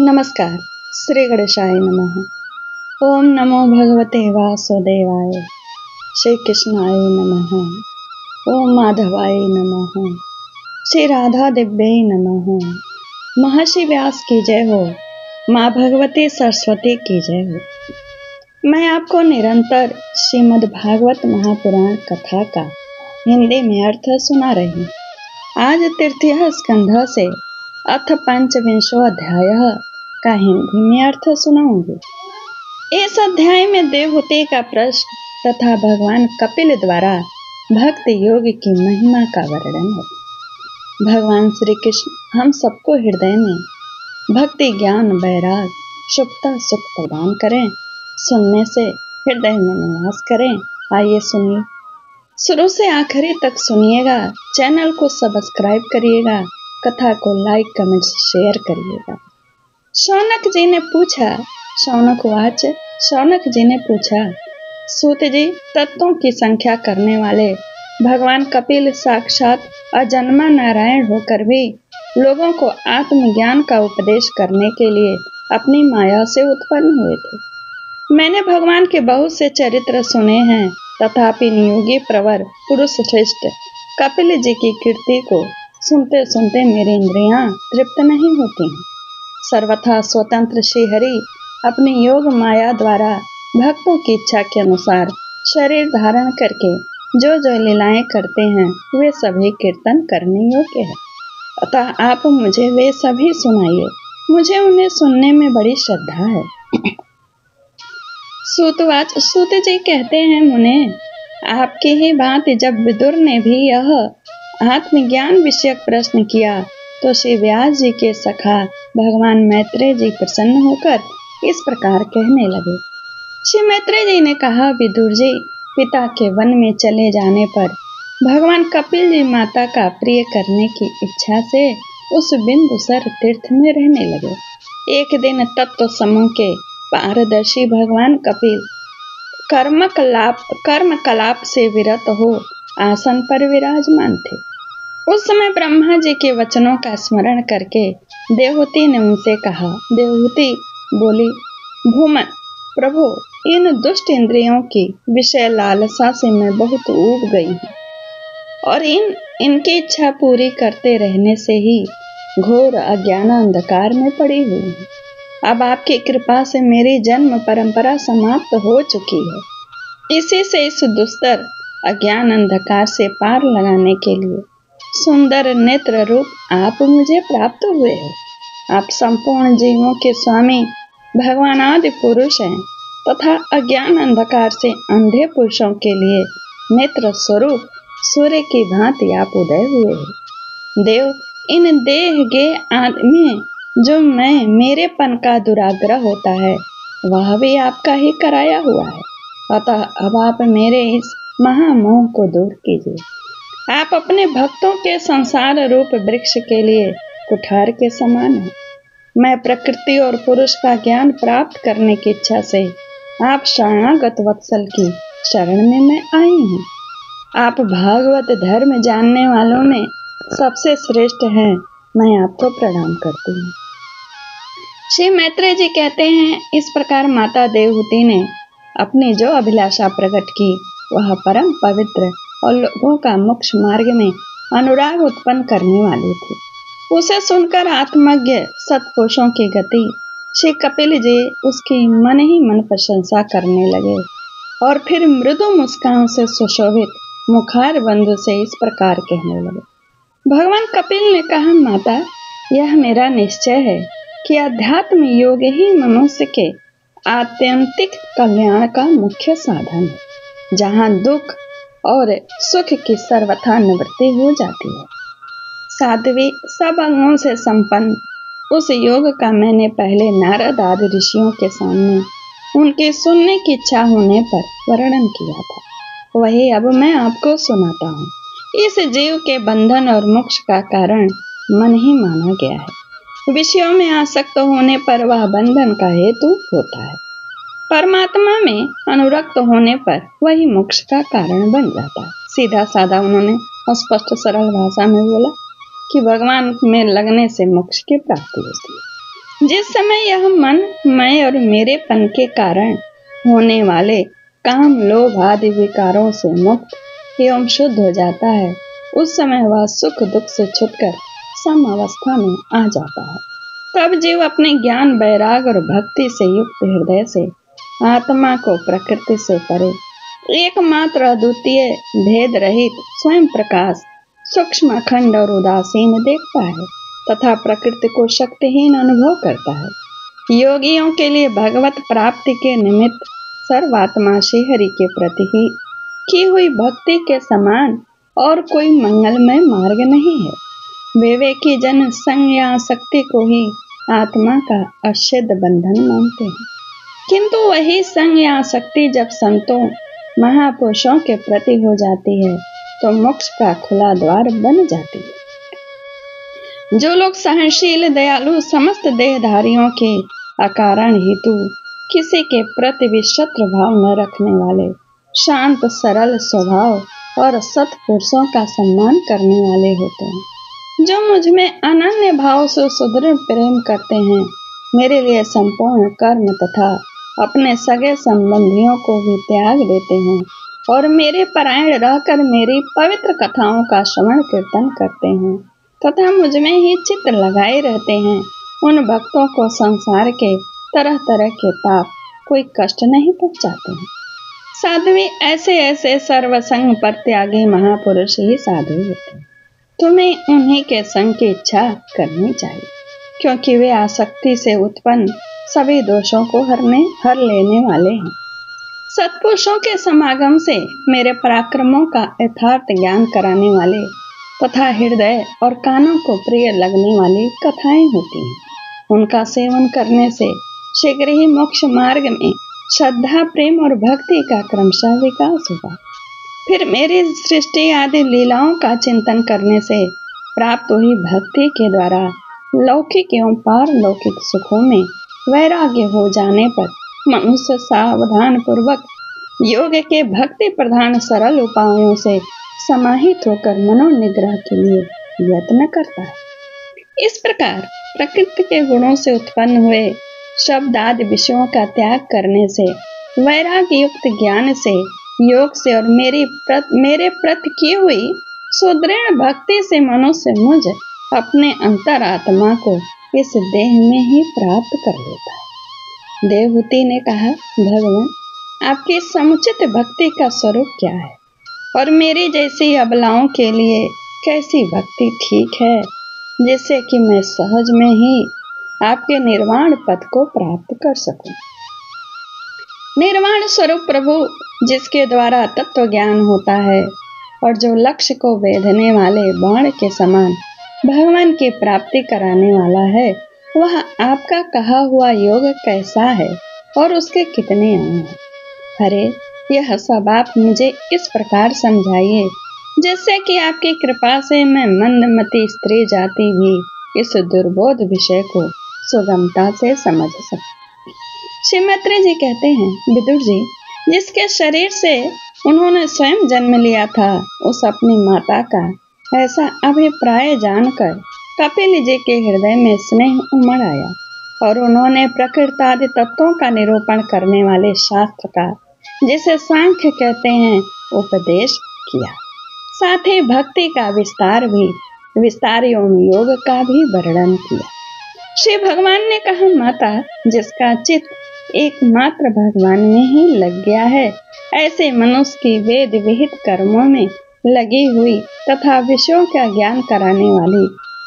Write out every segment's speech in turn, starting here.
नमस्कार। श्री गणेशाय नमः। ओम नमो भगवते वासुदेवाय। श्री कृष्णाय नमः। ओम माधवाय नमः। श्री राधा दिव्यै नमः। महर्षि व्यास की जय हो। माँ भगवती सरस्वती की जय हो। मैं आपको निरंतर श्रीमद् भागवत महापुराण कथा का हिंदी में अर्थ सुना रही हूँ। आज तृतीय स्कंध से अथ पंचविंशो अध्याय का हिंदी में अर्थ सुनाऊंगी। इस अध्याय में देवहूति का प्रश्न तथा भगवान कपिल द्वारा भक्ति योग की महिमा का वर्णन है। भगवान श्री कृष्ण हम सबको हृदय में भक्ति ज्ञान वैराग शुभता सुख प्रदान करें। सुनने से हृदय में निवास करें। आइए सुनिए, शुरू से आखिरी तक सुनिएगा। चैनल को सब्सक्राइब करिएगा, कथा को लाइक कमेंट शेयर करिएगा। शौनक जी ने पूछा, शौनक जी ने पूछा, सूत जी, तत्वों की संख्या करने वाले भगवान कपिल साक्षात अजन्मा नारायण होकर भी लोगों को आत्मज्ञान का उपदेश करने के लिए अपनी माया से उत्पन्न हुए थे। मैंने भगवान के बहुत से चरित्र सुने हैं, तथापि नियोगी प्रवर पुरुष श्रेष्ठ कपिल जी की कीर्ति को सुनते सुनते मेरी इंद्रियां तृप्त नहीं होती हैं। सर्वथा स्वतंत्र श्री हरि अपनी योग माया द्वारा भक्तों की इच्छा के अनुसार शरीर धारण करके जो जो लीलाएं करते हैं वे सभी कीर्तन करने योग्य है। अतः आप मुझे वे सभी सुनाइए, मुझे उन्हें सुनने में बड़ी श्रद्धा है। सूत जी कहते हैं, मुने, आपकी ही बात जब विदुर ने भी यह आत्मज्ञान विषयक प्रश्न किया तो श्री व्यास जी के सखा भगवान मैत्रेय जी प्रसन्न होकर इस प्रकार कहने लगे। श्री मैत्रेय जी ने कहा, विदुर जी, पिता के वन में चले जाने पर भगवान कपिल जी माता का प्रिय करने की इच्छा से उस बिंदुसर तीर्थ में रहने लगे। एक दिन तत्व समूह के पारदर्शी भगवान कपिल कर्म कलाप से विरत हो आसन पर विराजमान थे। उस समय ब्रह्मा जी के वचनों का स्मरण करके देवहूति ने उनसे कहा। देवहूति बोली, भूमन प्रभु, इन दुष्ट इंद्रियों की विषय लालसा से मैं बहुत ऊब गई हूँ और इनकी इच्छा पूरी करते रहने से ही घोर अज्ञान अंधकार में पड़ी हुई हूँ। अब आपकी कृपा से मेरी जन्म परंपरा समाप्त हो चुकी है। इसी से इस दुस्तर अज्ञान अंधकार से पार लगाने के लिए सुंदर नेत्र रूप आप मुझे प्राप्त हुए हो। आप संपूर्ण जीवों के स्वामी भगवान आदि पुरुष हैं तथा अज्ञान अंधकार से अंधे पुरुषों के लिए नेत्र स्वरूप सूर्य की भांति आप उदय हुए हो। देव, इन देह गे आदमी जो मैं मेरेपन का दुराग्रह होता है वह भी आपका ही कराया हुआ है। अतः अब आप मेरे इस महामोह को दूर कीजिए। आप अपने भक्तों के संसार रूप वृक्ष के लिए कुठार के समान हैं। मैं प्रकृति और पुरुष का ज्ञान प्राप्त करने की इच्छा से आप शरणागत वत्सल की शरण में मैं आई हूँ। आप भागवत धर्म जानने वालों में सबसे श्रेष्ठ हैं। मैं आपको प्रणाम करती हूँ। श्री मैत्रेय जी कहते हैं, इस प्रकार माता देवहूति ने अपनी जो अभिलाषा प्रकट की वह परम पवित्र और लोगों का मोक्ष मार्ग में अनुराग उत्पन्न करने वाली थी। उसे सुनकर आत्मज्ञ सत्पुरुषों की गति श्री कपिल जी उसकी मन ही मन प्रशंसा करने लगे और फिर मृदु मुस्कान से सुशोभित मुखार बंधु से इस प्रकार कहने लगे। भगवान कपिल ने कहा, माता, यह मेरा निश्चय है कि अध्यात्म योग ही मनुष्य के आत्यंतिक कल्याण का मुख्य साधन है, जहाँ दुख और सुख की सर्वथा निवृत्ति हो जाती है। साध्वी सब अंगों से संपन्न उस योग का मैंने पहले नारद आदि ऋषियों के सामने उनके सुनने की इच्छा होने पर वर्णन किया था। वही अब मैं आपको सुनाता हूँ। इस जीव के बंधन और मोक्ष का कारण मन ही माना गया है। विषयों में आसक्त होने पर वह बंधन का हेतु होता है। परमात्मा में अनुरक्त होने पर वही मोक्ष का कारण बन जाता है। सीधा साधा उन्होंने स्पष्ट सरल भाषा में बोला कि भगवान में लगने से मोक्ष की प्राप्ति होती है। जिस समय यह मन मैं और मेरेपन के कारण होने वाले काम लोभ आदि विकारों से मुक्त एवं शुद्ध हो जाता है, उस समय वह सुख दुख से छुटकर सम अवस्था में आ जाता है। तब जीव अपने ज्ञान वैराग और भक्ति से युक्त हृदय से आत्मा को प्रकृति से परे एकमात्र अद्वितीय भेद रहित स्वयं प्रकाश सूक्ष्म अखंड और उदासीन देखता है तथा प्रकृति को शक्तिहीन अनुभव करता है। योगियों के लिए भगवत प्राप्ति के निमित्त सर्वात्मा श्री हरि के प्रति ही की हुई भक्ति के समान और कोई मंगलमय मार्ग नहीं है। विवेकी जन संग या आसक्ति को ही आत्मा का अच्छेद बंधन मानते हैं, किंतु वही संग या आसक्ति जब संतों महापुरुषों के प्रति हो जाती है तो मोक्ष का खुला द्वार बन जाती है। जो लोग सहनशील दयालु समस्त देहधारियों के अकारण हेतु किसी के प्रति भी शत्रु भाव न रखने वाले, शांत सरल स्वभाव और सत्पुरुषों का सम्मान करने वाले होते हैं, जो मुझ में अनन्य भाव से सुदृढ़ प्रेम करते हैं, मेरे लिए संपूर्ण कर्म तथा अपने सगे संबंधियों को भी त्याग देते हैं और मेरे परायण रहकर मेरी पवित्र कथाओं का श्रवण कीर्तन करते हैं तथा मुझ में ही चित्त लगाए रहते हैं, उन भक्तों को संसार के तरह तरह के ताप कोई कष्ट नहीं पहुंचाते हैं। साध्वी ऐसे ऐसे सर्वसंग परित्यागी महापुरुष ही साधु होते हैं। तुम्हें उन्हीं के संग की इच्छा करनी चाहिए, क्योंकि वे आसक्ति से उत्पन्न सभी दोषों को हर लेने वाले हैं। सत्पुरुषों के समागम से मेरे पराक्रमों का यथार्थ ज्ञान कराने वाले तथा हृदय और कानों को प्रिय लगने वाली कथाएं होती हैं। उनका सेवन करने से शीघ्र ही मोक्ष मार्ग में श्रद्धा प्रेम और भक्ति का क्रमशः विकास होगा। फिर मेरी सृष्टि आदि लीलाओं का चिंतन करने से प्राप्त हुई भक्ति के द्वारा लौकिक एवं पारलौकिक सुखों में वैराग्य हो जाने पर मनुष्य सावधान पूर्वक योग के भक्ति प्रधान सरल उपायों से समाहित होकर मनोनिग्रह के लिए यत्न करता है। इस प्रकार प्रकृति के गुणों से उत्पन्न हुए शब्द आदि विषयों का त्याग करने से, वैराग्य युक्त ज्ञान से, योग से और मेरे प्रति की हुई सुदृढ़ भक्ति से मनुष्य मुझ अपने अंतरात्मा को इस देह में ही प्राप्त कर लेता है। देवहूति ने कहा, भगवान आपकी समुचित भक्ति का स्वरूप क्या है और मेरी जैसी अबलाओं के लिए कैसी भक्ति ठीक है, जिससे कि मैं सहज में ही आपके निर्वाण पद को प्राप्त कर सकूं। निर्वाण स्वरूप प्रभु जिसके द्वारा तत्व ज्ञान होता है और जो लक्ष्य को वेधने वाले बाण के समान भगवान की प्राप्ति कराने वाला है, वह आपका कहा हुआ योग कैसा है और उसके कितने अंग हैं? अरे यह सब आप मुझे इस प्रकार समझाइए जिससे कि आपकी कृपा से मैं मंदमती स्त्री जाति भी इस दुर्बोध विषय को सुगमता से समझ सकूं। श्री मैत्रेय जी कहते हैं, विदुर जी जिसके शरीर से उन्होंने स्वयं जन्म लिया था, उस अपनी माता का ऐसा अभिप्राय जानकर कपिल जी के हृदय में स्नेह उमड़ आया और उन्होंने प्रकृति आदि तत्वों का निरूपण करने वाले शास्त्र का, जिसे सांख्य कहते हैं, उपदेश किया। साथ ही भक्ति का विस्तार एवं योग का भी वर्णन किया। श्री भगवान ने कहा, माता जिसका चित्त एकमात्र भगवान में ही लग गया है, ऐसे मनुष्य की वेद विहित कर्मों में लगी हुई तथा विषयों का ज्ञान कराने वाली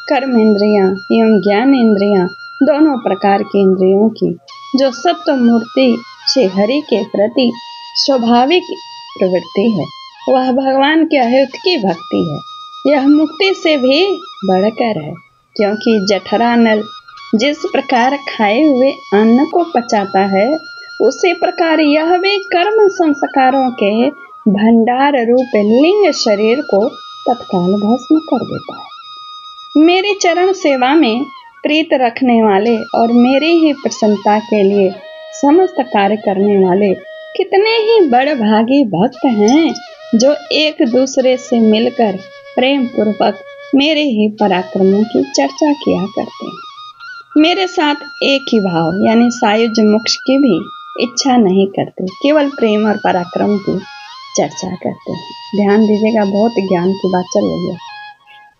कर्म इंद्रियां एवं ज्ञान इंद्रियां दोनों प्रकार की इंद्रियों की जो सत्व मूर्ति श्री हरि के प्रति स्वाभाविक प्रवृत्ति है, वह भगवान के अहित की भक्ति है। यह मुक्ति से भी बढ़कर है, क्योंकि जठरा नल जिस प्रकार खाए हुए अन्न को पचाता है, उसी प्रकार यह भी कर्म संस्कारों के भंडार रूप लिंग शरीर को तत्काल भस्म कर देता है। मेरी चरण सेवा में प्रीत रखने वाले और मेरी ही प्रसन्नता के लिए समस्त कार्य करने वाले कितने ही बड़भागी भक्त हैं, जो एक दूसरे से मिलकर प्रेम पूर्वक मेरे ही पराक्रमों की चर्चा किया करते हैं। मेरे साथ एक ही भाव यानी सायुज्य मोक्ष की भी इच्छा नहीं करते, केवल प्रेम और पराक्रम की चर्चा करते हैं। ध्यान दीजिएगा, बहुत ज्ञान की बात चल रही है।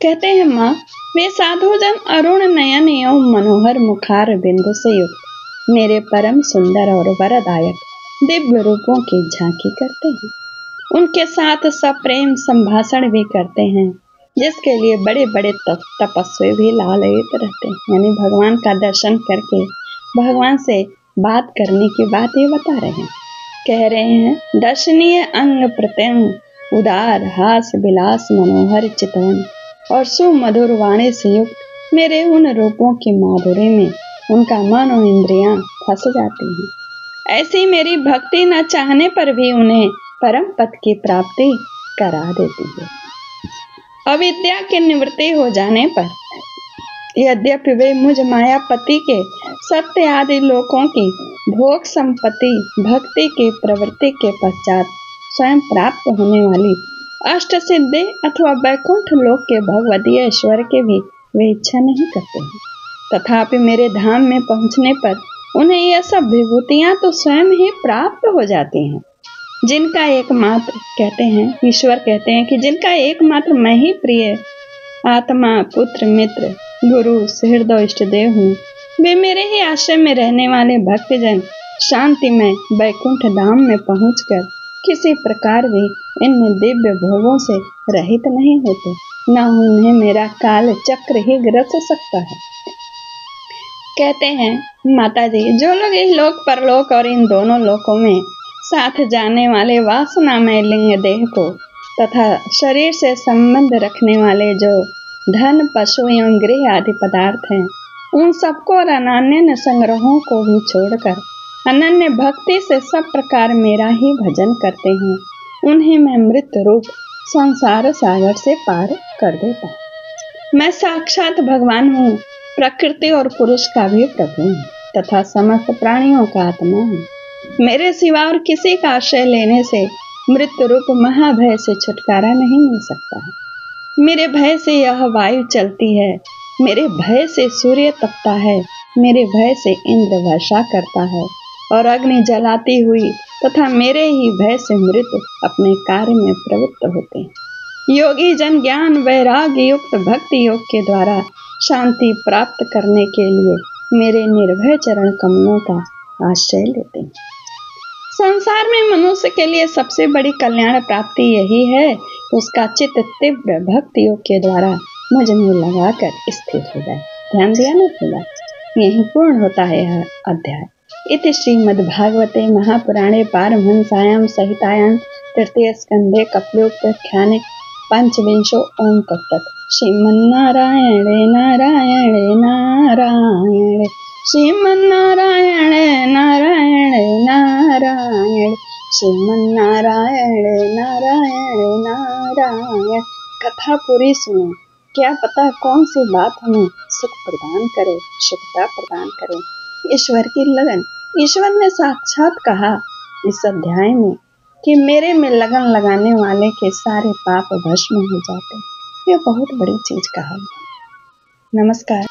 कहते हैं माँ, वे साधुजन अरुण नयन एवं मनोहर मुखार बिंदु से युक्त मेरे परम सुंदर और वरदायक दिव्य रूपों की झांकी करते हैं। उनके साथ सप्रेम संभाषण भी करते हैं, जिसके लिए बड़े बड़े तपस्वी भी लालयित रहते हैं। यानी भगवान का दर्शन करके भगवान से बात करने की बात ये बता रहे हैं। कह रहे हैं, दर्शनीय अंग प्रत्यंग उदार हास विलास मनोहर चितवन और सुमधुर वाणी से युक्त मेरे उन रूपों की माधुरी में उनका मन और इंद्रियां फंस जाती हैं। ऐसी मेरी भक्ति न चाहने पर भी उन्हें परम पद की प्राप्ति करा देती है। अविद्या की निवृत्ति हो जाने पर यद्यपि वे मुझ मायापति के सत्य आदि लोकों की भोग संपत्ति भक्ति की प्रवृत्ति के पश्चात स्वयं प्राप्त होने वाली अष्ट सिद्धि अथवा वैकुंठ लोक के भगवदीय ईश्वर के भी वे इच्छा नहीं करते हैं, तथापि मेरे धाम में पहुंचने पर उन्हें यह सब विभूतियां तो स्वयं ही प्राप्त हो जाती हैं, जिनका एकमात्र कहते हैं ईश्वर कहते हैं कि जिनका एकमात्र मैं ही प्रिय आत्मा पुत्र मित्र गुरु हृदय इष्ट देव हूँ। वे मेरे ही आश्रय में रहने वाले भक्तजन शांतिमय वैकुंठ धाम में पहुंचकर किसी प्रकार भी इन दिव्य भोगों से रहित नहीं होते, न उन्हें मेरा काल चक्र ही ग्रस सकता है। कहते हैं माता जी, जो लोग इस लोक परलोक और इन दोनों लोकों में साथ जाने वाले वासनामय लिंग देह को तथा शरीर से संबंध रखने वाले जो धन पशु एवं गृह आदि पदार्थ हैं, उन सबको और अनन्य संग्रहों को भी छोड़कर अनन्य भक्ति से सब प्रकार मेरा ही भजन करते हैं, उन्हें मैं मृत रूप संसार सागर से पार कर देता हूँ। मैं साक्षात भगवान हूँ, प्रकृति और पुरुष का भी प्रभु हूँ तथा समस्त प्राणियों का आत्मा हूँ। मेरे सिवा और किसी का आश्रय लेने से मृत्यु रूप महाभय से छुटकारा नहीं मिल सकता है। मेरे भय से यह वायु चलती है, मेरे भय से सूर्य तपता है, मेरे भय से इंद्र वर्षा करता है और अग्नि जलाती हुई तथा मेरे ही भय से मृत अपने कार्य में प्रवृत्त होते हैं। योगी जन ज्ञान वैराग्य युक्त भक्ति योग के द्वारा शांति प्राप्त करने के लिए मेरे निर्भय चरण कमलों का आश्रय लेते हैं। संसार में मनुष्य के लिए सबसे बड़ी कल्याण प्राप्ति यही है कि उसका चित्त तीव्र भक्ति योग के द्वारा मुझ में लगाकर स्थिर हो जाए। ध्यान दिया ना पूरा? यही पूर्ण होता है यह अध्याय। इति श्रीमद्भागवते महापुराणे पारमहंस्यां संहितायां तृतीय स्कंधे कपिलोपाख्याने पंचविंशो ओम तत्तत्। श्रीमन्नारायणे नारायणे नारायणे श्रीमन्नारायणे नारायणे नारायण श्रीमन्नारायणे नारायणे नारायण। कथा पूरी सुनो, क्या पता कौन सी बात हमें सुख प्रदान करे, सुखता प्रदान करे। ईश्वर की लगन। ईश्वर ने साक्षात कहा इस अध्याय में कि मेरे में लगन लगाने वाले के सारे पाप भस्म हो जाते। ये बहुत बड़ी चीज कहा। नमस्कार।